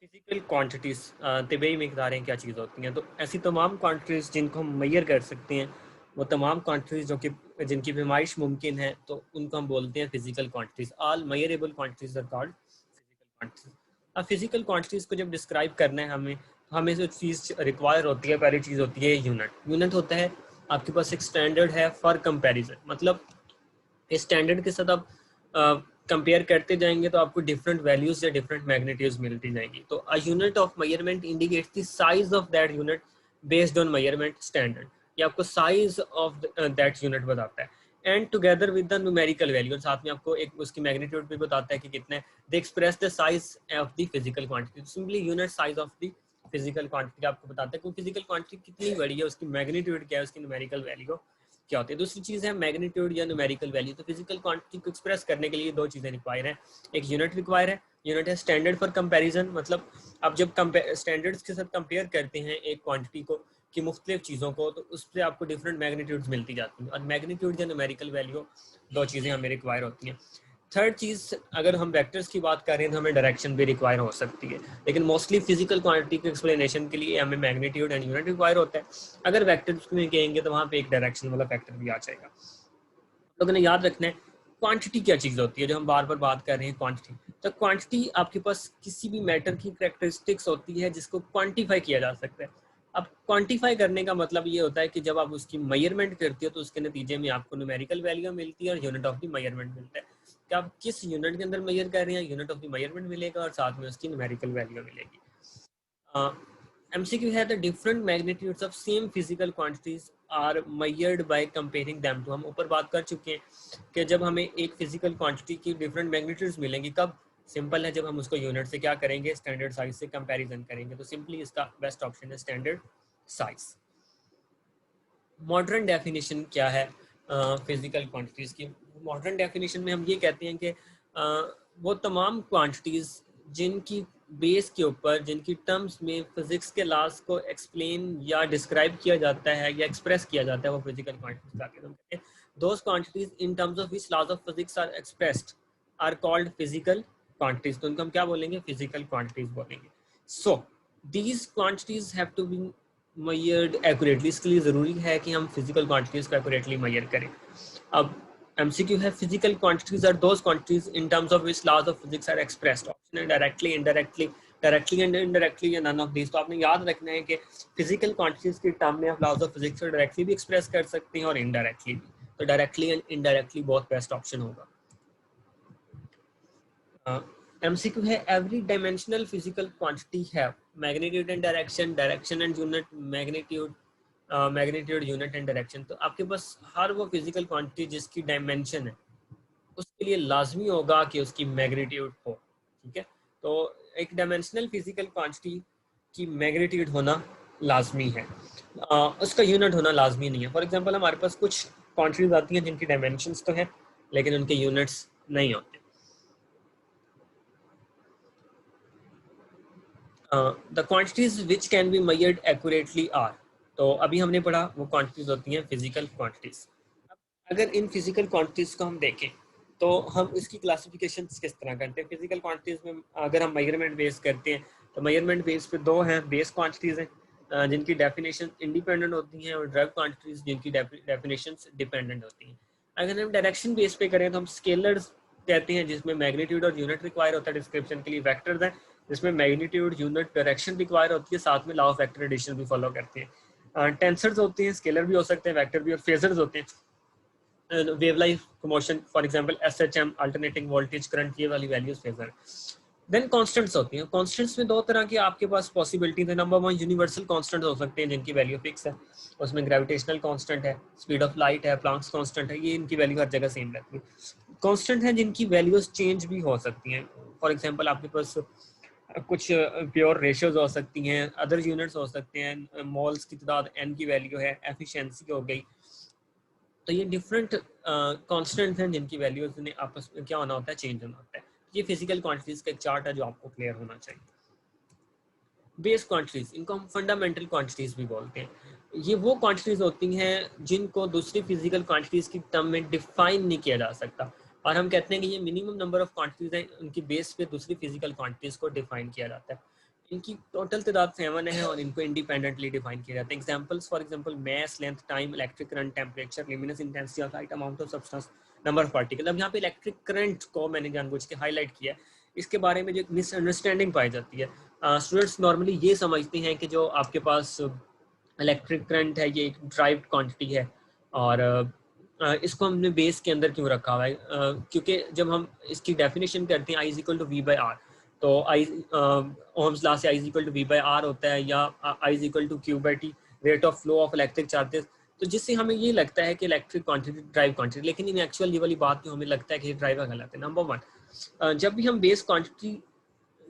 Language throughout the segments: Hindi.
फिजिकल क्वांटिटीज तिबई मिकदारें क्या चीज़ होती हैं। तो ऐसी तमाम क्वांटिटीज जिनको हम मैयर कर सकते हैं, वो तमाम क्वांटिटीज जो कि जिनकी पैमाइश मुमकिन है, तो उनको हम बोलते हैं physical quantities. All measurable quantities are called physical quantities. अब फिजिकल क्वांटिटीज को जब डिस्क्राइब करना है हमें, तो हमें जो चीज़ रिक्वायर होती है, पहली चीज़ होती है यूनिट। यूनिट होता है आपके पास एक स्टैंडर्ड है फॉर कंपेरिजन, मतलब इस स्टैंडर्ड के साथ आप कंपेयर करते जाएंगे तो आपको डिफरेंट वैल्यूज या डिफरेंट मैग्नीट्यूड्स मिलती जाएंगी। तो a unit of measurement indicates the size of that unit based on measurement standard. ये आपको साइज ऑफ दैट यूनिट बताता है, and together with the numerical value, साथ में आपको एक उसकी मैग्नीट्यूड भी बताता है कि कितना है। They express the size of the physical quantity. Simply unit size of the physical quantity आपको बताता है कि फिजिकल क्वांटिटी कितनी बड़ी है, उसकी मैग्नीट्यूड क्या है, उसकी न्यूमेरिकल वैल्यू क्या होती है। दूसरी चीज़ है मैग्नीट्यूड या न्यूमेरिकल वैल्यू। तो फिजिकल क्वांटिटी को एक्सप्रेस करने के लिए दो चीज़ें रिक्वायर है। एक यूनिट रिक्वायर है, यूनिट है स्टैंडर्ड फॉर कंपैरिजन, मतलब आप जब स्टैंडर्ड्स के साथ कंपेयर करते हैं एक क्वांटिटी को कि मुख्तलिफ चीज़ों को, तो उससे आपको डिफरेंट मैग्नीट्यूड्स मिलती जाती हैं। और मैग्नीट्यूड या न्यूमेरिकल वैल्यू दो चीज़ें हमें रिक्वायर होती हैं। थर्ड चीज़, अगर हम वेक्टर्स की बात करें तो हमें डायरेक्शन भी रिक्वायर हो सकती है, लेकिन मोस्टली फिजिकल क्वांटिटी के एक्सप्लेनेशन के लिए हमें मैग्नीट्यूड एंड यूनिट रिक्वायर होता है। अगर वेक्टर्स में कहेंगे तो वहाँ पे एक डायरेक्शन वाला फैक्टर भी आ जाएगा। लोगों ने याद रखना है क्वांटिटी क्या चीज़ होती है, जो हम बार बार बात कर रहे हैं क्वांटिटी। तो क्वांटिटी आपके पास किसी भी मैटर की कैरेक्टरिस्टिक्स होती है जिसको क्वांटिफाई किया जा सकता है। अब क्वांटिफाई करने का मतलब ये होता है कि जब आप उसकी मेजरमेंट करते हो तो उसके नतीजे में आपको न्यूमेरिकल वैल्यू मिलती है और यूनिट ऑफ द मेजरमेंट मिलता है कि आप किस यूनिट के अंदर मेजर कर रहे हैं, यूनिट ऑफ द मेजरमेंट मिलेगा और साथ में उसकी न्यूमेरिकल वैल्यू मिलेगी। MCQ है, the different magnitudes of same physical quantities are measured by comparing them to। हम ऊपर बात कर चुके हैं कि जब हमें एक फिजिकल क्वांटिटी की डिफरेंट मैग्नीट्यूड्स मिलेंगी, कब? सिंपल है, जब हम उसको यूनिट से क्या करेंगे, स्टैंडर्ड साइज से कंपैरिजन करेंगे। तो सिंपली इसका बेस्ट ऑप्शन है स्टैंडर्ड साइज। मॉडर्न डेफिनेशन क्या है फिजिकल क्वांटिटीज की? मॉडर्न डेफिनेशन में हम ये कहते हैं कि वो तमाम क्वांटिटीज जिनकी बेस के ऊपर, जिनकी टर्म्स में फिजिक्स के लॉज को एक्सप्लेन या डिस्क्राइब किया जाता है या एक्सप्रेस किया जाता है, वो फिजिकल क्वांटिटीज कहते हैं। Those quantities in terms of which laws of physics are expressed are called physical quantities. तो उनको हम क्या बोलेंगे? फिजिकल क्वांटिटीज बोलेंगे। So these quantities have to be measured accurately. इसके लिए ज़रूरी है कि हम फिजिकल क्वांटिटीज़ को एक्यूरेटली मेजर करें। अब MCQ है, physical quantities are those quantities in terms of which laws of physics are expressed. Option है directly, indirectly, directly and indirectly, या नन ऑफ दीज। तो आपने याद रखना है कि फिजिकल क्वांटिटीज़ के टर्म में आप लॉज ऑफ फिजिक्स को डायरेक्टली भी एक्सप्रेस कर सकते हैं और इनडायरेक्टली भी। तो डायरेक्टली एंड इनडायरेक्टली बहुत बेस्ट ऑप्शन होगा। MCQ है, एवरी डायमेंशनल फिजिकल क्वांटिटी है magnitude and direction, direction and unit, magnitude magnitude, unit and direction. तो आपके पास हर वो फिजिकल क्वांटिटी जिसकी डायमेंशन है, उसके लिए लाजमी होगा कि उसकी मैग्नीट्यूड हो। ठीक है, तो एक डायमेंशनल फिजिकल क्वांटिटी की मैग्नीट्यूड होना लाजमी है, उसका यूनिट होना लाजमी नहीं है। फॉर एग्जांपल, हमारे पास कुछ क्वांटिटीज आती हैं जिनकी डायमेंशंस तो हैं लेकिन उनके यूनिट्स नहीं होते। The quantities which can be measured accurately are. तो अभी हमने पढ़ा वो क्वांटिटीज होती हैं फिजिकल क्वांटिटीज। अगर इन फिजिकल क्वांटिटीज को हम देखें तो हम इसकी क्लासिफिकेशन किस तरह करते हैं? फिजिकल क्वांटिटीज में अगर हम मेजरमेंट बेस करते हैं तो मेजरमेंट बेस पे दो हैं, बेस क्वांटिटीज हैं जिनकी डेफिनेशन इंडिपेंडेंट होती हैं, और ड्राइव क्वांटिटीज जिनकी डेफिनेशन डिपेंडेंट होती हैं। अगर हम डायरेक्शन बेस पे करें तो हम स्केलर्स कहते हैं जिसमें मैग्नीट्यूड और यूनिट रिक्वायर होता है डिस्क्रिप्शन के लिए। वेक्टर्स हैं जिसमें मैग्नीट्यूड, यूनिट, डायरेक्शन रिक्वायर होती है, साथ में लॉ ऑफ वेक्टर एडिशन भी फॉलो करते हैं। टेंसर्स होते हैं, स्केलर भी हो सकते हैं, वेक्टर भी, और फेजर्स होते हैं, wave life motion, for example SHM, alternating voltage current, ये वाली वैल्यूज फेजर। देन कांस्टेंट्स होती हैं। कांस्टेंट्स में दो तरह की आपके पास पॉसिबिलिटी है। नंबर 1, यूनिवर्सल कांस्टेंट हो सकते हैं जिनकी वैल्यू फिक्स है, उसमें ग्रेविटेशनल कांस्टेंट है, स्पीड ऑफ लाइट है, प्लैंक्स कांस्टेंट है, ये इनकी वैल्यू हर जगह सेम रहती है। कांस्टेंट है जिनकी वैल्यूज चेंज भी हो सकती हैं। फॉर एग्जांपल, आपके पास कुछ प्योर रेशियोज हो सकती हैं, अदर यूनिट्स हो सकते हैं, मोल्स की तादाद n की वैल्यू है, एफिशिएंसी हो गई। तो ये डिफरेंट कांस्टेंट्स हैं जिनकी वैल्यूज ने आपस में क्या होना होता है, चेंज होना होता है। ये फिजिकल क्वांटिटीज का एक चार्ट है जो आपको क्लियर होना चाहिए। बेस क्वांटिटीज, इनको हम फंडामेंटल क्वांटिटीज भी बोलते हैं। ये वो क्वांटिटीज होती हैं जिनको दूसरी फिजिकल क्वांटिटीज की टर्म में डिफाइन नहीं किया जा सकता, और हम कहते हैं कि ये मिनिमम नंबर ऑफ क्वांटिटीज हैं, उनकी बेस पे दूसरी फिजिकल क्वांटिटीज को डिफाइन किया जाता है। इनकी टोटल तादाद 7 है और इनको इंडिपेंडेंटली डिफाइन किया जाता है। Examples for example mass, length, time, electric current, temperature, luminous intensity of light, amount of substance, number of particle. अब यहाँ पे इलेक्ट्रिक करंट को मैंने जानबूझ के हाईलाइट किया, इसके बारे में जो मिसअंडरस्टैंडिंग पाई जाती है, स्टूडेंट्स नॉर्मली ये समझते हैं कि जो आपके पास इलेक्ट्रिक करंट है ये एक ड्राइव्ड क्वांटिटी है और इसको हमने बेस के अंदर क्यों रखा हुआ है, क्योंकि जब हम इसकी डेफिनेशन करते हैं I is equal to V by R, तो आई ओम्स लॉ से I is equal to V by R होता है, या I is equal to Q by T, rate of flow of electric charges. तो जिससे हमें ये लगता है कि इलेक्ट्रिक क्वांटिटी ड्राइव क्वांटिटी, लेकिन इन एक्चुअल ये वाली बात जो हमें लगता है कि ड्राइव गलत है। नंबर वन, जब भी हम बेस क्वांटिटी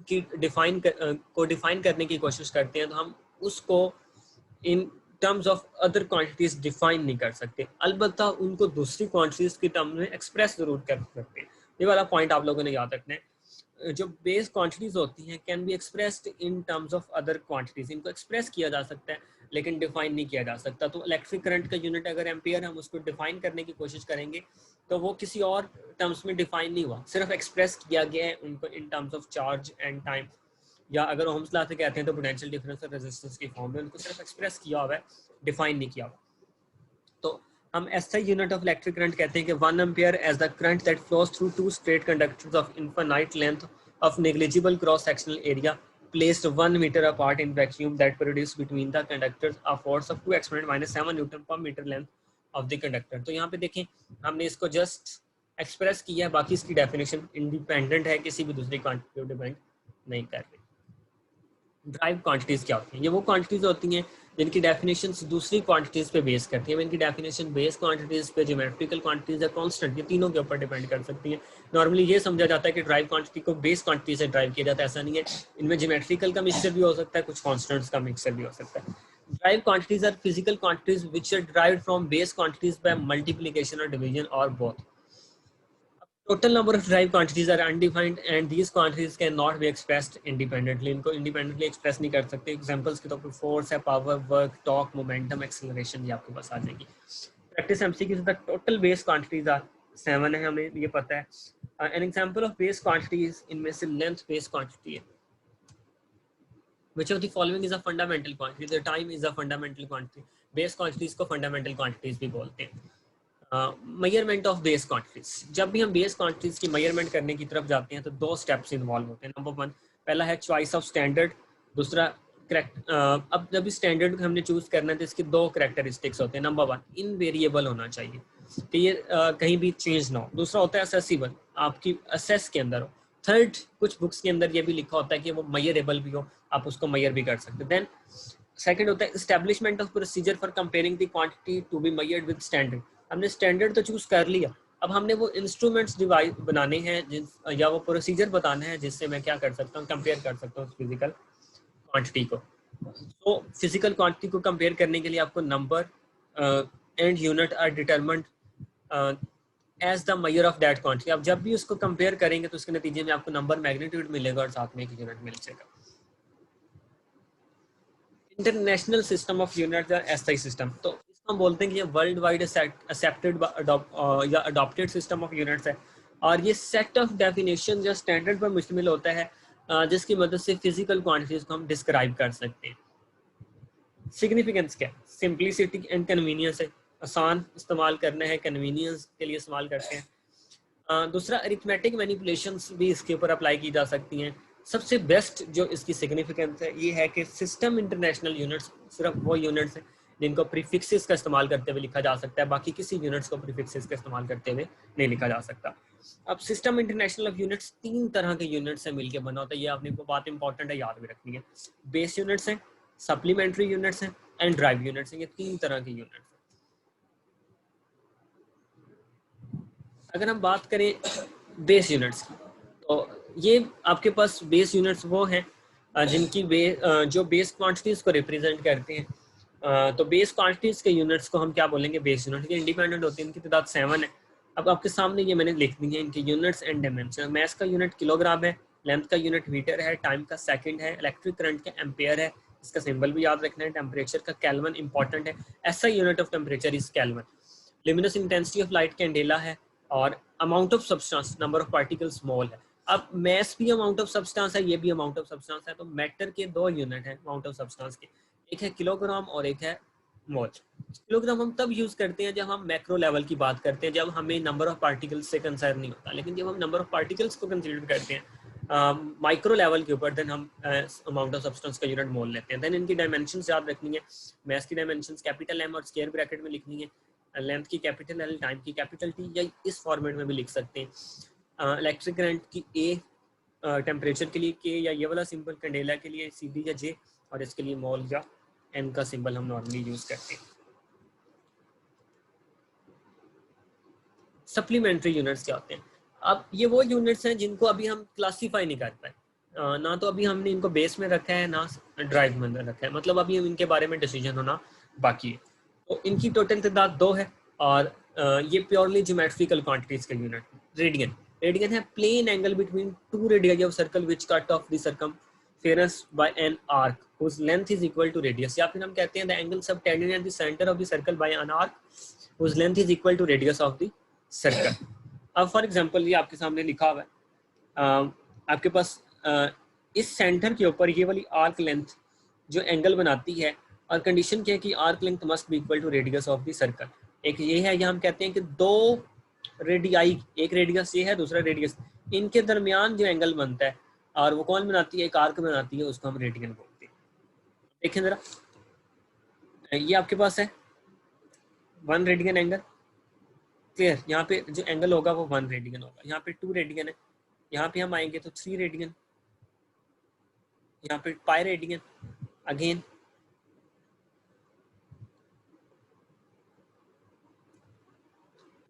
की डिफाइन करने की कोशिश करते हैं तो हम उसको इन terms of other quantities define नहीं कर सकते, अलबत्ता उनको दूसरी क्वांटिटीज के टर्म में एक्सप्रेस जरूर कर सकते हैं। ये वाला पॉइंट आप लोगों ने याद रखना है। जो बेस क्वांटिटीज होती हैं can be expressed in terms of other quantities, इनको एक्सप्रेस किया जा सकता है लेकिन डिफाइन नहीं किया जा सकता। तो इलेक्ट्रिक करंट का यूनिट अगर एम्पियर, हम उसको डिफाइन करने की कोशिश करेंगे तो वो किसी और टर्म्स में डिफाइन नहीं हुआ, सिर्फ एक्सप्रेस किया गया है उनको इन terms of charge and time, या अगर ओम्स लॉ से कहते हैं तो पोटेंशियल डिफरेंस और रेजिस्टेंस की फॉर्म में उनको सिर्फ एक्सप्रेस किया हुआ है, डिफाइन नहीं किया हुआ। तो हम ऐसा यूनिट ऑफ इलेक्ट्रिक करंट कहते हैं कि 1 ampere as the current that flows through two straight conductors of infinite length of negligible cross sectional area placed 1 meter apart in vacuum that produce between the conductors a force of 2 exponent minus 7 Newton per meter length of the conductor। तो यहाँ पे देखें हमने इसको जस्ट एक्सप्रेस किया है, बाकी इसकी डेफिनेशन इंडिपेंडेंट है, किसी भी दूसरी क्वांटिटी को डिपेंड नहीं कर रही। ड्राइव क्वांटिटीज क्या होती हैं? ये वो क्वांटिटीज होती हैं जिनकी डेफिनेशंस दूसरी क्वांटिटीज पे बेस करती हैं। इनकी डेफिनेशन बेस क्वांटिटीज पे, ज्योमेट्रिकल क्वांटिटीज या कांस्टेंट, ये तीनों के ऊपर डिपेंड कर सकती हैं। नॉर्मली ये समझा जाता है कि ड्राइव क्वांटिटी को बेस क्वांटिटी से ड्राइव किया जाता है, ऐसा नहीं है। इनमें ज्योमेट्रिकल का मिक्सचर भी हो सकता है, कुछ कांस्टेंट्स का मिक्सचर भी हो सकता है। Derived quantities are physical quantities which are derived from base quantities by multiplication और डिवीजन और both. Total number of derived quantities are undefined and these quantities cannot be expressed independently. इनको independently express नहीं कर सकते। Examples के तौर पर force है, power, work, torque, momentum, acceleration, ये आपके पास आ जाएगी। Practice MCQ से तक total base quantities are 7 है, हमें ये पता है। An example of base quantities इनमें से length base quantity है। Which of the following is a fundamental quantity? The time is a fundamental quantity. Base quantities को fundamental quantities भी बोलते हैं। मेजरमेंट ऑफ बेस क्वांटिटीज, जब भी हम बेस क्वांटिटीज की मेजरमेंट करने की तरफ जाते हैं तो दो स्टेप्स इन्वॉल्व होते हैं। नंबर वन, पहला है चॉइस ऑफ स्टैंडर्ड, दूसरा करेक्ट। अब जब इस स्टैंडर्ड को हमने चूज करना है तो इसके दो कैरेक्टरिस्टिक्स होते हैं। नंबर वन, इनवेरिएबल होना चाहिए कि ये कहीं भी चेंज ना हो। दूसरा होता है असेसिबल, आपकी असेस के अंदर हो। थर्ड, कुछ बुक्स के अंदर ये भी लिखा होता है कि वो मेजरेबल भी हो, आप उसको मेजर भी कर सकते हैं। देन सेकंड होता है establishment of procedure for comparing the quantity to be measured with standard. हमने स्टैंडर्ड तो चूज कर लिया, अब हमने वो इंस्ट्रूमेंट्स डिवाइस बनाने हैं या वो प्रोसीजर बताना है जिससे मैं क्या कर सकता हूँ, कंपेयर कर सकता हूँ फिजिकल क्वांटिटी को। तो फिजिकल क्वांटिटी को कंपेयर करने के लिए आपको number and unit are determined as the measure of that quantity. आप जब भी उसको कंपेयर करेंगे तो उसके नतीजे में आपको नंबर मैग्नीट्यूड मिलेगा और साथ में एक यूनिट मिल जाएगा। इंटरनेशनल सिस्टम ऑफ यूनिट्स और एसआई सिस्टम, तो हम बोलते हैं कि ये वर्ल्ड वाइड एक्सेप्टेड या अडॉप्टेड सिस्टम ऑफ यूनिट्स है और ये सेट ऑफ डेफिनेशन या स्टैंडर्ड पर मुश्तमिल होता है जिसकी मदद से फिजिकल क्वांटिटीज को हम डिस्क्राइब कर सकते हैं। सिग्निफिकेंस क्या है? सिंप्लिसिटी एंड कन्वीनियंस है, आसान इस्तेमाल करना है, कन्वीनियंस के लिए इस्तेमाल करते हैं। दूसरा, अरिथमेटिक मैनिपुलेशंस भी इसके ऊपर अप्लाई की जा सकती हैं। सबसे बेस्ट जो इसकी सिग्निफिकेंस है ये है कि सिस्टम इंटरनेशनल यूनिट्स सिर्फ वो यूनिट्स हैं जिनको प्रीफिक्सेस का इस्तेमाल करते हुए लिखा जा सकता है, बाकी किसी यूनिट्स को प्रीफिक्सेस का इस्तेमाल करते हुए नहीं लिखा जा सकता। अब सिस्टम इंटरनेशनल ऑफ यूनिट्स 3 तरह के यूनिट्स से मिलकर बना होता है, ये आपने को बात इंपॉर्टेंट है, याद भी रखनी है। बेस यूनिट्स हैं, सप्लीमेंट्री यूनिट्स हैं एंड ड्राइव यूनिट्स हैं, ये 3 तरह के यूनिट्स हैं। अगर हम बात करें बेस यूनिट्स की, तो ये आपके पास बेस यूनिट्स वो हैं जिनकी जो बेस क्वांटिटीज को रिप्रेजेंट करते हैं। तो बेस क्वांटिटीज के यूनिट्स को हम क्या बोलेंगे? Base unit. ये इंडिपेंडेंट होती है, इनकी तादाद 7 है। अब आपके सामने ये मैंने लिख दी है इनके यूनिट्स एंड डायमेंशन। मैस का यूनिट किलोग्राम है, लेंथ का यूनिट मीटर है, टाइम का सेकंड है, इलेक्ट्रिक करंट का एम्पेयर है, इसका सिंबल भी याद रखना है। टेम्परेचर का केल्विन इंपॉर्टेंट है, ऐसा unit of temperature is kelvin. Luminous intensity of light candela है और amount of substance, number of particle small है। अब मैस भी अमाउंट ऑफ सब्सटेंस है, ये भी अमाउंट ऑफ सब्सटेंस है। तो मैटर के दो यूनिट हैं अमाउंट ऑफ सब्सटेंस के, एक है किलोग्राम और एक है मोल। किलोग्राम हम तब यूज करते हैं जब हम मैक्रो लेवल की बात करते हैं, जब हमें नंबर ऑफ पार्टिकल्स से कंसर्न नहीं होता। लेकिन जब हम नंबर ऑफ पार्टिकल्स को कंसीडर करते हैं माइक्रो लेवल के ऊपर, देन हम अमाउंट ऑफ सब्सटेंस का यूनिट मोल लेते हैं। देन इनकी डायमेंशंस याद रखनी है। मैस की डायमेंशंस कैपिटल एम और स्क्वायर ब्रैकेट में लिखनी है, लेंथ की कैपिटल एल, टाइम की कैपिटल टी, या इस फॉर्मेट में भी लिख सकते हैं। इलेक्ट्रिक करंट की ए, टेम्परेचर के लिए के, या ये वाला सिंबल कैंडेला के लिए सी डी या जे, और इसके लिए मोल या एम का सिंबल हम नॉर्मली यूज करते हैं। सप्लीमेंट्री यूनिट्स क्या होते हैं? अब ये वो यूनिट्स हैं जिनको अभी हम क्लासीफाई नहीं कर पाए, ना तो अभी हमने इनको बेस में रखा है ना ड्राइव में रखा है, मतलब अभी इनके बारे में डिसीजन होना बाकी है। तो इनकी टोटल तादाद 2 है, और ये प्योरली ज्योमेट्रिकल क्वांटिटीज के यूनिट। रेडियन, रेडियन है plane angle between two radius of circle which cut off the circumference by an arc whose length is equal to radius, या फिर हम कहते हैं the angle subtended at the centre of the circle by an arc whose length is equal to radius of the circle. अब फॉर एग्जांपल ये आपके सामने लिखा हुआ है, आपके पास इस सेंटर के ऊपर ये वाली आर्क लेंथ जो एंगल बनाती है, और कंडीशन क्या है कि arc length must be equal to radius of the circle. एक ये है, या हम कहते हैं कि दो रेडियाई, एक रेडियस ये है दूसरा रेडियस, इनके दरमियान जो एंगल बनता है, और वो कौन बनाती है? एक आर्क बनाती है, उसको हम रेडियन बोलते हैं। देखें जरा, ये आपके पास है 1 रेडियन एंगल, क्लियर। यहाँ पे जो एंगल होगा वो 1 रेडियन होगा, यहाँ पे 2 रेडियन है, यहाँ पे हम आएंगे तो 3 रेडियन, यहाँ पे pi radian, again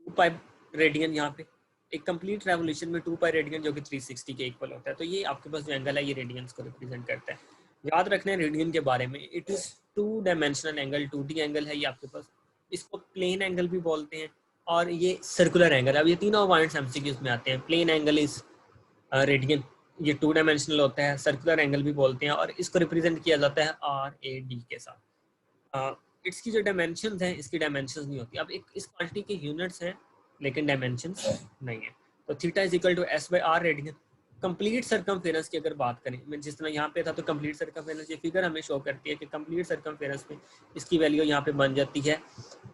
2 pi radian, यहाँ पे एक कंप्लीट रेवोल्यूशन में 2 पाई रेडियन जो कि 360 के इक्वल होता है। तो ये आपके पास जो एंगल है ये रेडियंस को रिप्रेजेंट करता है। याद रखना है रेडियन के बारे में, it is 2 dimensional angle, 2D angle है ये आपके पास। इसको प्लेन एंगल भी बोलते हैं, और ये सर्कुलर एंगल। अब ये तीनों पॉइंट्स एमसीक्यूज में आते हैं। प्लेन एंगल इज रेडियन, ये 2 डायमेंशनल होता है। सर्कुलर एंगल भी बोलते हैं, और इसको रिप्रेजेंट किया जाता है RAD के साथ। इसकी जो डायमेंशंस हैं, इसकी डायमेंशंस नहीं होती। अब एक इस क्वांटिटी के यूनिट्स हैं लेकिन डायमेंशंस नहीं है। तो theta is equal to S/R radian. Complete circumference की अगर बात करें, मैं जिस तरह यहाँ पे था, तो कंप्लीट सर्कमफेरेंस ये फिगर हमें शो करती है कि कंप्लीट सर्कमफेरेंस में इसकी वैल्यू यहाँ पे बन जाती है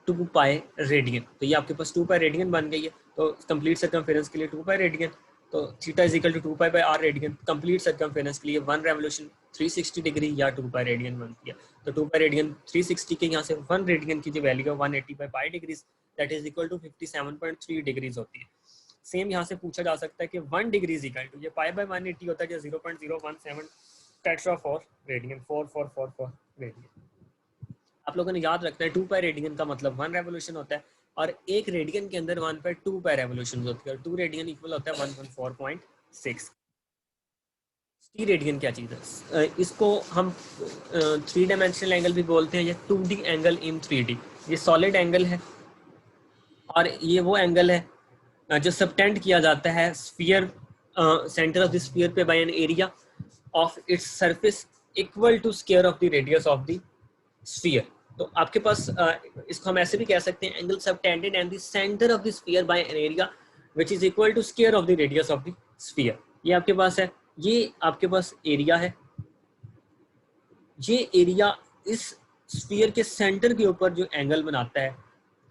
2 पाई रेडियन। तो ये आपके पास 2 पाई रेडियन बन गई है। तो कंप्लीट सर्कमफेरेंस के लिए 2 पाई रेडियन, तो theta is equal to 2 pi by R radian. Complete circumference के लिए 1 रेवोल्यूशन 360 डिग्री या 2 पाई रेडियन बनती है। तो 2 पाई रेडियन 360 के यहाँ से 1 रेडियन की जो वैल्यू है 180 by pi degrees, that is equal to 57.3 degrees होती है। सेम यहाँ से पूछा जा सकता है कि 1 डिग्री इज इक्वल टू, ये पाई बाय 180 होता है, 0.017 टेट्रा फॉर रेडियन, 4444 रेडियन। आप लोगों ने याद रखना है 2 पाई रेडियन का मतलब 1 रेवोल्यूशन होता है, और एक रेडियन के अंदर 1/2 पाई रेवोल्यूशन होती है, और 2 रेडियन इक्वल होता है 114.6। टी रेडियन क्या चीज़ है? इसको हम 3 डायमेंशनल एंगल भी बोलते हैं, या 2D एंगल इन 3D। ये सॉलिड एंगल है, और ये वो एंगल है जो सबटेंड किया जाता है sphere, centre of the sphere पे by an area of its surface equal to square of the radius of the sphere. तो आपके पास इसको हम ऐसे भी कह सकते हैं, angle subtended and the centre of the sphere by an area which is equal to square of the radius of the sphere. ये आपके पास है, ये आपके पास एरिया है। ये एरिया इस स्फीयर के सेंटर के ऊपर जो एंगल बनाता है,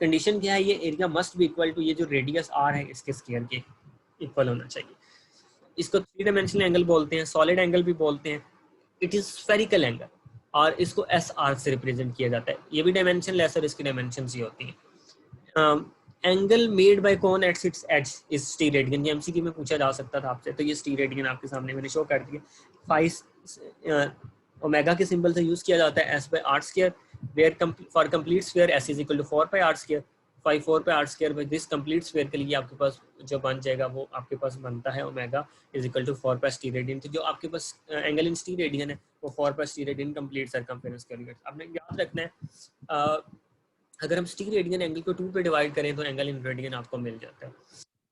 कंडीशन क्या है? ये area must be equal to ये जो रेडियस R है इसके स्क्वायर के इक्वल होना चाहिए। इसको 3 डायमेंशनल एंगल बोलते हैं, सॉलिड एंगल भी बोलते हैं। इट इज स्फेरिकल एंगल, और इसको SR से रिप्रेजेंट किया जाता है। ये भी डायमेंशन लेस, और इसकी डायमेंशंस ही होती हैं। Angle made by cone at its edge is steradian. ये एमसीक्यू में पूछा जा सकता था आपसे, तो ये स्टीरेडियन आपके सामने मैंने शो कर दिया। फाइव ओमेगा के सिंबल से यूज किया जाता है S/R², where for complete sphere S is equal to 4πr², 4πr² by this complete sphere के लिए आपके पास जो बन जाएगा वो आपके पास बनता है ओमेगा इज इक्वल टू 4π स्टीरेडियन। तो जो आपके पास एंगल इन स्टीरेडियन है वो 4π स्टीरेडियन कंप्लीट सर्कमफेरेंस के लिए। आपने याद रखना है अगर हम स्टीरेडियन एंगल को 2 पे डिवाइड करें तो एंगल इन रेडियन आपको मिल जाता है।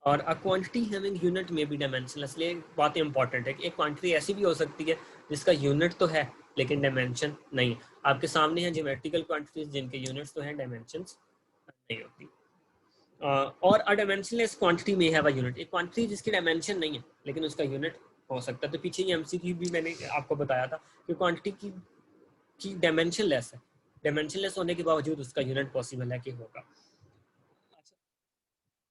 और अ क्वांटिटी हैविंग यूनिट में भी डायमेंशन, इसलिए बात इंपॉर्टेंट है कि एक क्वांटिटी ऐसी भी हो सकती है जिसका यूनिट तो है लेकिन डायमेंशन नहीं है। आपके सामने हैं ज्योमेट्रिकल क्वांटिटीज जिनके यूनिट्स तो हैं, डायमेंशंस नहीं होती। और अ डायमेंशनलेस क्वांटिटी में हैव अ यूनिट, एक क्वांटिटी जिसकी डायमेंशन नहीं है लेकिन उसका यूनिट हो सकता है। तो पीछे ये एमसीक्यू भी मैंने आपको बताया था कि क्वांटिटी की डायमेंशन लेस है, डायमेंशन लेस होने के बावजूद उसका यूनिट पॉसिबल है कि होगा।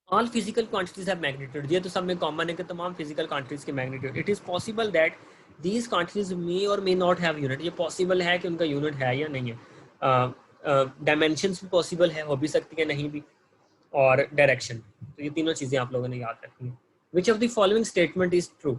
All physical quantities have magnitude, ये तो सब में कॉमन है कि तमाम फिजिकल क्वांटिटीज के magnitude. It is possible that these quantities may और मे नॉट हैव यूनिट, ये पॉसिबल है कि उनका यूनिट है या नहीं है। डायमेंशंस भी पॉसिबल है, हो भी सकती है, नहीं भी, और डायरेक्शन। तो ये तीनों चीजें आप लोगों ने याद रखनी है। Which of the following statement is true?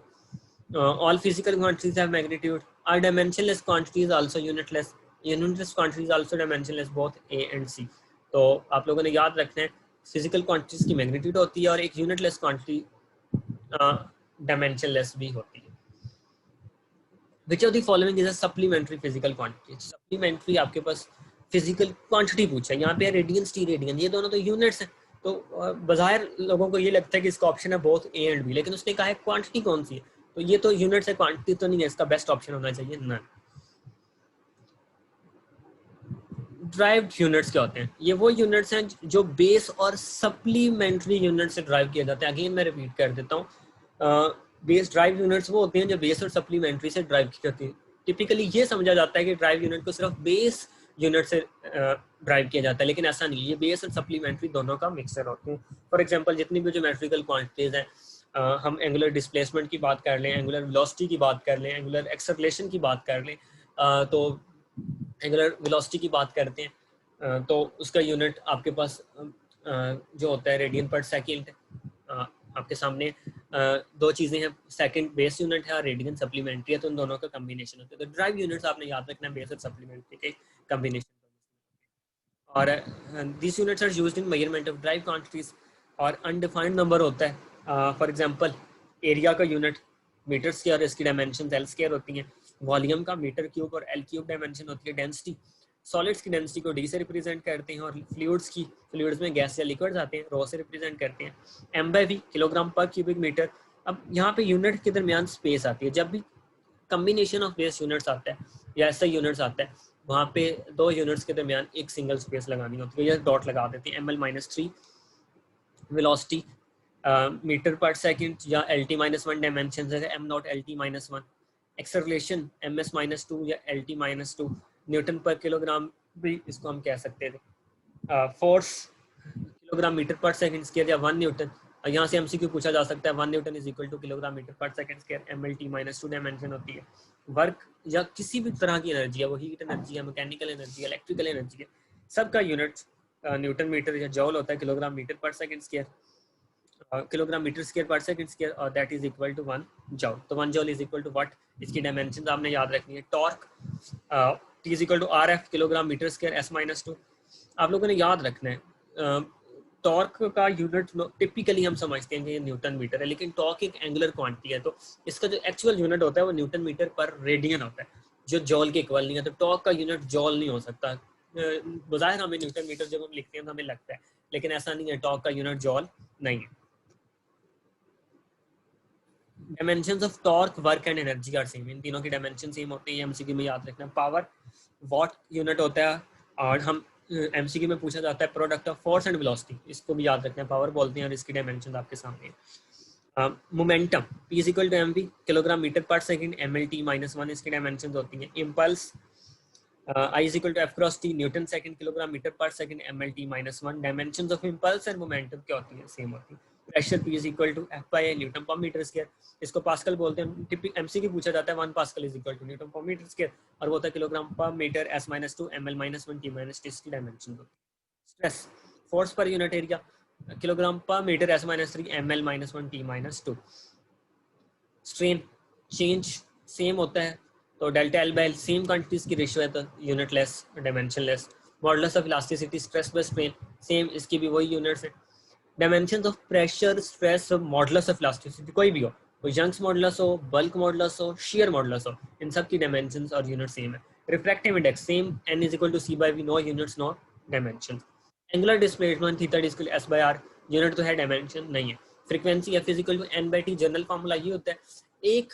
All physical quantities have magnitude. Are dimensionless quantities also unitless? Unitless quantities also dimensionless, both A and C. तो आप लोगों ने याद रखना है फिजिकल क्वांटिटीज की मैग्नीट्यूड होती है और एक यूनिटलेस क्वांटिटी डायमेंशनलेस भी होती है। Which of the following is a supplementary physical quantity? Supplementary आपके पास फिजिकल क्वांटिटी पूछा है, यहाँ पे रेडियंस टी रेडियन, ये दोनों तो यूनिट्स हैं। तो बाहर लोगों को ये लगता है कि इसका ऑप्शन है बोथ ए एंड बी, लेकिन उसने कहा है क्वांटिटी कौन सी है, तो ये तो यूनिट्स है, क्वांटिटी तो नहीं है, इसका बेस्ट ऑप्शन होना चाहिए नन। ड्राइव्ड यूनिट्स क्या होते हैं? ये वो यूनिट्स हैं जो बेस और सप्लीमेंट्री यूनिट से ड्राइव किए जाते हैं। अगेन मैं रिपीट कर देता हूँ, बेस ड्राइव यूनिट्स वो होते हैं जो बेस और सप्लीमेंट्री से ड्राइव की जाती है। टिपिकली ये समझा जाता है कि ड्राइव यूनिट को सिर्फ बेस यूनिट से ड्राइव किया जाता है, लेकिन ऐसा नहीं है, ये बेस और सप्लीमेंट्री दोनों का मिक्सर होते हैं। फॉर एग्जांपल जितनी भी ज्योमेट्रिकल क्वांटिटीज हैं, हम एंगुलर डिस्प्लेसमेंट की बात कर लें, एंगुलर वेलोसिटी की बात कर लें, एंगुलर एक्सेलरेशन की बात कर लें, तो एंगुलर वेलोसिटी की बात करते हैं तो उसका यूनिट आपके पास जो होता है रेडियन पर सेकेंड। आपके सामने दो चीज़ें हैं, सेकंड बेस यूनिट है और रेडियन सप्लीमेंट्री है, तो उन दोनों का कम्बिनेशन होता है। तो ड्राइव यूनिट्स आपने याद रखना है बेस और सप्लीमेंट्री के कम्बिनेशन। और this units are used in measurement of derived quantities. और अनडिफाइंड नंबर होता है, फॉर एग्जांपल एरिया का यूनिट मीटर स्क्वायर, इसकी डायमेंशन एल स्क्वायर होती हैं। वॉल्यूम का मीटर क्यूब और एल क्यूब डायमेंशन होती है। डेंसिटी, सॉलिड्स की डेंसिटी को डी से रिप्रेजेंट करते हैं, और फ्लूइड्स में गैस या लिक्विड्स आते हैं, रो से रिप्रेजेंट करते हैं। एम बाई वी, किलोग्राम पर क्यूबिक मीटर। अब यहाँ पे यूनिट के दरमियान स्पेस आती है। जब भी कम्बिनेशन ऑफ बेस यूनिट्स आता है या ऐसा यूनिट्स आता है, वहाँ पे दो यूनिट्स के दरमियान एक सिंगल स्पेस लगानी होती है, या डॉट लगा देते हैं। ml-3 velocity metre per second, या LT-1 डायमेंशन है m0 LT-1। एक्सेलरेशन ms-2 या LT-2 न्यूटन पर किलोग्राम भी इसको हम कह सकते थे। Force kilogram metre per second square या 1 न्यूटन। यहाँ से एमसीक्यू पूछा जा सकता है 1 newton is equal to kilogram metre per second square. ml-2 dimension होती है। वर्क या किसी भी तरह की एनर्जी है, वो हीट एनर्जी है, मैकेनिकल एनर्जी है, इलेक्ट्रिकल एनर्जी है, सबका यूनिट न्यूटन मीटर या जॉल होता है, kilogram metre per second square, kilogram metre square per second square, और that is equal to 1 joule. तो 1 joule is equal to what? इसकी डायमेंशंस आपने याद रखनी है। Torque T is equal to RF kilogram metre square S-2। आप लोगों ने याद रखना है टॉर्क का यूनिट टिपिकली हम समझते हैं कि न्यूटन मीटर है, लेकिन टॉर्क एक एंगुलर क्वांटिटी है, तो इसका जो एक्चुअल यूनिट होता है वो न्यूटन मीटर पर रेडियन होता है, जो जॉल के इक्वल नहीं है। तो टॉर्क का यूनिट जॉल नहीं हो सकता। बजाय हमें न्यूटन मीटर जब हम लिखते हैं तो हमें लगता है, लेकिन ऐसा नहीं है, टॉर्क का यूनिट जॉल नहीं है। Dimensions of torque, work and energy are same, इन तीनों की डायमेंशन सेम होती है, एमसीक्यू में याद रखना। पावर वॉट यूनिट होता है, और हम एमसीक्यू में पूछा जाता है product of force and velocity, इसको भी याद रखना है, पावर बोलते हैं, और इसकी डायमेंशन आपके सामने है। Momentum P is equal to mv kilogram metre per second, mlt-1 इसकी डायमेंशन होती हैं। Impulse I is equal to f cross t newton second kilogram metre per second, mlt-1। Dimensions of impulse and momentum क्या होती है? सेम होती है। Pressure P is equal to F by newton per metre square, इसको पास्कल बोलते हैं। टिपिकल एमसीक्यू पूछा जाता है 1 pascal is equal to Newton per metre square, और वो होता है kilogram per metre S-2 ml-1 t-t इसकी डायमेंशन होती है। Stress, force per unit area, kilogram per metre S-3 ml-1 t-2। Strain change same होता है, तो delta L by L same quantities की रेशियो है, तो unit less, dimension less. Modulus of elasticity, stress by strain, same, इसकी भी वही यूनिट्स है। Dimensions of pressure, stress, modulus of elasticity, कोई भी हो, कोई यंग्स मॉडुलस हो, बल्क मॉडुलस हो, शियर मॉडुलस हो, इन सब की डायमेंशंस और यूनिट सेम है। Refractive index same, n is equal to c by v, no units no dimension. Angular displacement theta is equal to s by r, unit तो है, डायमेंशन नहीं है। Frequency f is equal to n by t, general formula ये होता है एक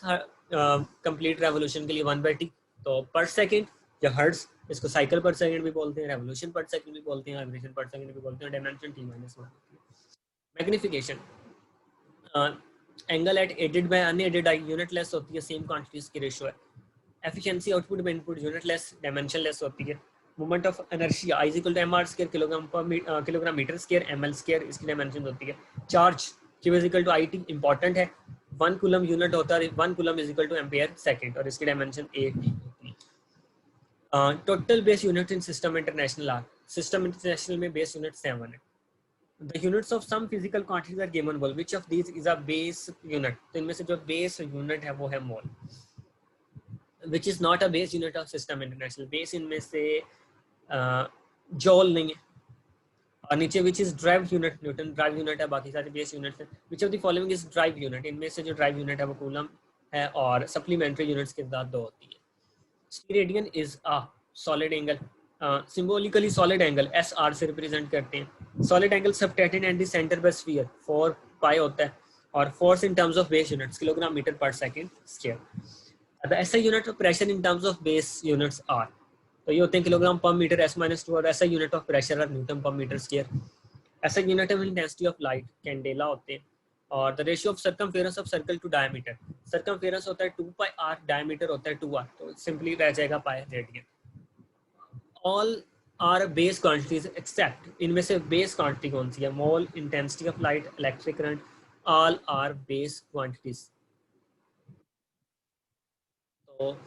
कंप्लीट रेवोल्यूशन के लिए 1 बाय t, तो पर सेकंड या हर्ट्ज, इसको साइकिल पर सेकंड भी बोलते हैं, रेवोल्यूशन पर सेकंड भी बोलते हैं, वाइब्रेशन पर सेकंड भी बोलते हैं, dimension t-1। Magnification, angle at aided by unaided eye unitless होती है, सेम क्वांटिटीज की रेशियो है। Efficiency output by input unit less dimension less होती है। Moment of inertia I is equal to MR square kilogram metre square ML square, इसकी डायमेंशन होती है। Charge Q is equal to IT, important है, 1 कूलम यूनिट होता है, 1 coulomb is equal to ampere second, और इसकी डायमेंशन AT होती है। Total base unit in system international are, system international में बेस यूनिट 7 है। The units of some physical quantities are given below. Which of these is a base unit? तो इनमें से जो base unit है वो है mole. Which is not a base unit of system international. Base इनमें से joule नहीं है। और नीचे which is drive unit, Newton drive unit है, बाकी सारे base units हैं। Which of the following is drive unit? इनमें से जो drive unit है वो coulomb है, और supplementary units के साथ 2 होती है। Steradian is a solid angle, symbolically solid angle SR से रिप्रेजेंट करते हैं। Solid angle subtended and the centre by sphere 4 pi होता है, और force in terms of base units kilogram metre per second square. The SI unit of pressure in terms of base units are, तो ये होते हैं किलोग्राम पर मीटर S-2, और SI unit of pressure are newton per metre square. SI unit of intensity of light candela होते हैं। और the ratio of circumference of circle to diameter, circumference होता है 2 पाई r, डायमीटर होता है 2r, तो सिंपली रह जाएगा pi radian. All are base quantities except, इनमें से बेस क्वांटिटी कौन सी है? Mole, intensity of light, electric current, all are base quantities. तो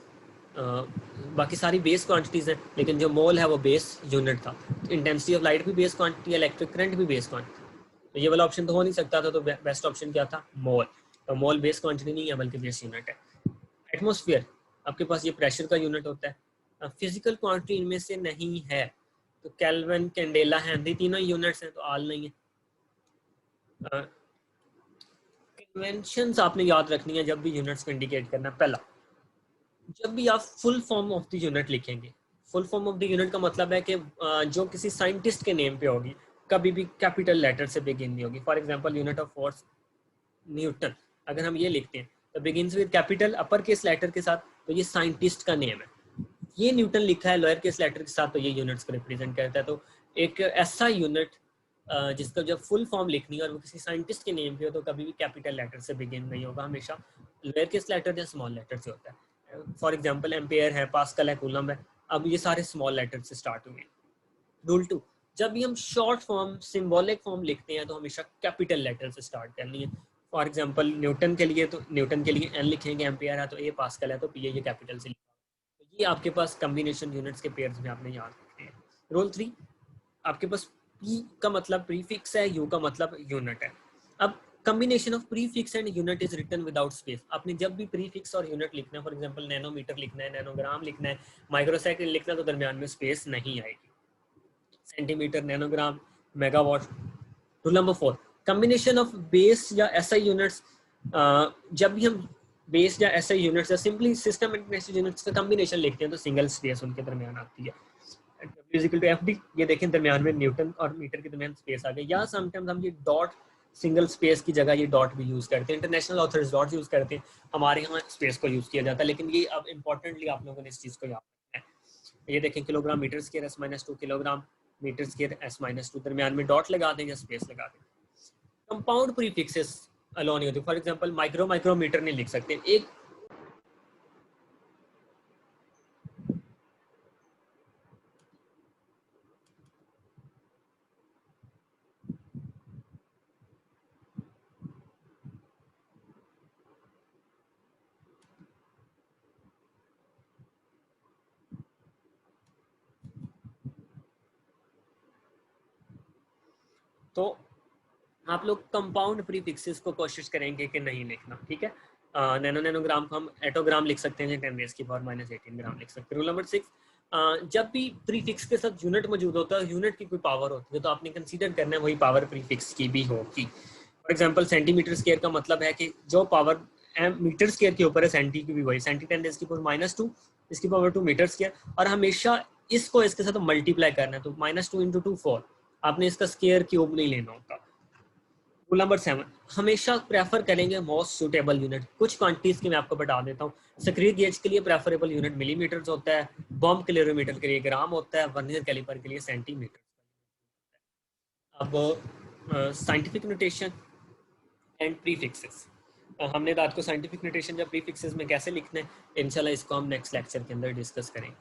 बाकी सारी बेस क्वांटिटीज हैं, लेकिन जो मोल है वो बेस यूनिट था। इंटेंसिटी ऑफ लाइट भी बेस क्वांटिटी है, इलेक्ट्रिक करंट भी बेस क्वांटिटी, तो ये वाला ऑप्शन तो हो नहीं सकता था, तो बेस्ट ऑप्शन क्या था? मोल। तो मोल बेस क्वांटिटी नहीं है बल्कि बेस यूनिट है। एटमॉस्फेयर, आपके पास ये प्रेशर का यूनिट होता है। फिजिकल क्वांटिटी इनमें से नहीं है, तो केल्विन, कैंडेला, हेनरी तीनों यूनिट्स हैं, तो ऑल नहीं है। कन्वेंशंस आपने याद रखनी है जब भी यूनिट्स को इंडिकेट करना। पहला, जब भी आप full form of the unit लिखेंगे, full form of the unit का मतलब है कि जो किसी साइंटिस्ट के नेम पे होगी, कभी भी कैपिटल लेटर से बिगिन नहीं होगी। For example unit of force newton, अगर हम ये लिखते हैं तो begins with capital upper case letter के साथ, तो ये साइंटिस्ट का नेम है। ये न्यूटन लिखा है लोअर केस लेटर के साथ, तो ये यूनिट्स को रिप्रेजेंट करता है। तो एक ऐसा यूनिट जिसका जब फुल फॉर्म लिखनी है और वो किसी साइंटिस्ट के नेम पे हो, तो कभी भी कैपिटल लेटर से बिगिन नहीं होगा, हमेशा लोअर केस लेटर या स्मॉल लेटर से होता है। फॉर एग्जांपल एम्पेयर है, पास्कल है, कूलम है, अब ये सारे स्मॉल लेटर से स्टार्ट हुए। रूल 2, जब भी हम शॉर्ट फॉर्म, सिंबॉलिक फॉर्म लिखते हैं, तो हमेशा कैपिटल लेटर से स्टार्ट करनी है। फॉर एग्जांपल न्यूटन के लिए, तो न्यूटन के लिए N लिखेंगे, एम्पेयर है तो A, पास्कल है तो P, ये कैपिटल से लिखा। तो ये आपके पास कॉम्बिनेशन यूनिट्स के पेयर्स में आपने याद रखने हैं। रूल 3, आपके पास P का मतलब प्रीफिक्स है, U का मतलब यूनिट है। अब combination of prefix and unit is written without space. आपने जब भी प्रीफिक्स और यूनिट लिखना है, फॉर एग्जांपल नैनोमीटर लिखना है, नैनोग्राम लिखना है, माइक्रोसेकंड लिखना है, तो दरमियान में स्पेस नहीं आएगी। Centimetre, nanogram, megawatt. Rule number 4, combination of base या एसआई यूनिट्स, जब भी हम बेस या एसआई यूनिट्स या सिंपली सिस्टम इंटरनेशनल यूनिट्स का कॉम्बिनेशन लिखते हैं, तो सिंगल स्पेस उनके दरमियान आती है। W is equal to FD, ये देखें दरमियान में न्यूटन और मीटर के दरमियान स्पेस आ गई। या समटाइम्स हम ये डॉट, सिंगल स्पेस की जगह ये डॉट भी यूज करते हैं, इंटरनेशनल ऑथर्स डॉट यूज करते हैं, हमारे यहाँ स्पेस को यूज किया जाता है। लेकिन ये अब इंपॉर्टेंटली आप लोगों ने इस चीज को याद रखना है। ये देखें kilogram metre square S-2, kilogram metre square S-2, दरमियान में डॉट लगा दें या स्पेस लगा दें। कंपाउंड प्रीफिक्सेस अलो नहीं होती। फॉर एग्जांपल माइक्रोमीटर नहीं लिख सकते। एक तो आप लोग कंपाउंड प्रीफिक्सेस को कोशिश करेंगे कि नहीं लिखना, ठीक है। नैनोग्राम को हम एटोग्राम लिख सकते हैं, 10⁻⁻18 ग्राम लिख सकते हैं। रूल नंबर 6, जब भी प्रीफिक्स के साथ यूनिट मौजूद होता है, यूनिट की कोई पावर होती है, तो आपने कंसीडर करना है वही पावर प्रीफिक्स की भी होगी। फॉर एग्जांपल सेंटीमीटर स्क्वायर का मतलब है कि जो पावर मीटर स्क्वायर के ऊपर है, सेंटी की भी वही, सेंटी 10⁻⁻², इसकी पावर 2 मीटर स्क्वायर, और हमेशा इसको इसके साथ मल्टीप्लाई करना है, तो -2 × 2 4, आपने इसका स्क्वायर क्यूब नहीं लेना होता। रूल नंबर 7, हमेशा प्रेफर करेंगे मोस्ट सूटेबल यूनिट। कुछ क्वांटिटीज की मैं आपको बता देता हूँ। सक्रिय गेज के लिए प्रेफरेबल यूनिट मिलीमीटर होता है, बॉम्ब कैलोरीमीटर के लिए ग्राम होता है, वर्नियर कैलिपर के लिए सेंटीमीटर। अब साइंटिफिक नोटेशन एंड प्रीफिक्सेस। हमने रात को साइंटिफिक नोटेशन या प्रीफिक्सेस में कैसे लिखना है, इंशाल्लाह इसको हम नेक्स्ट लेक्चर के अंदर डिस्कस करें।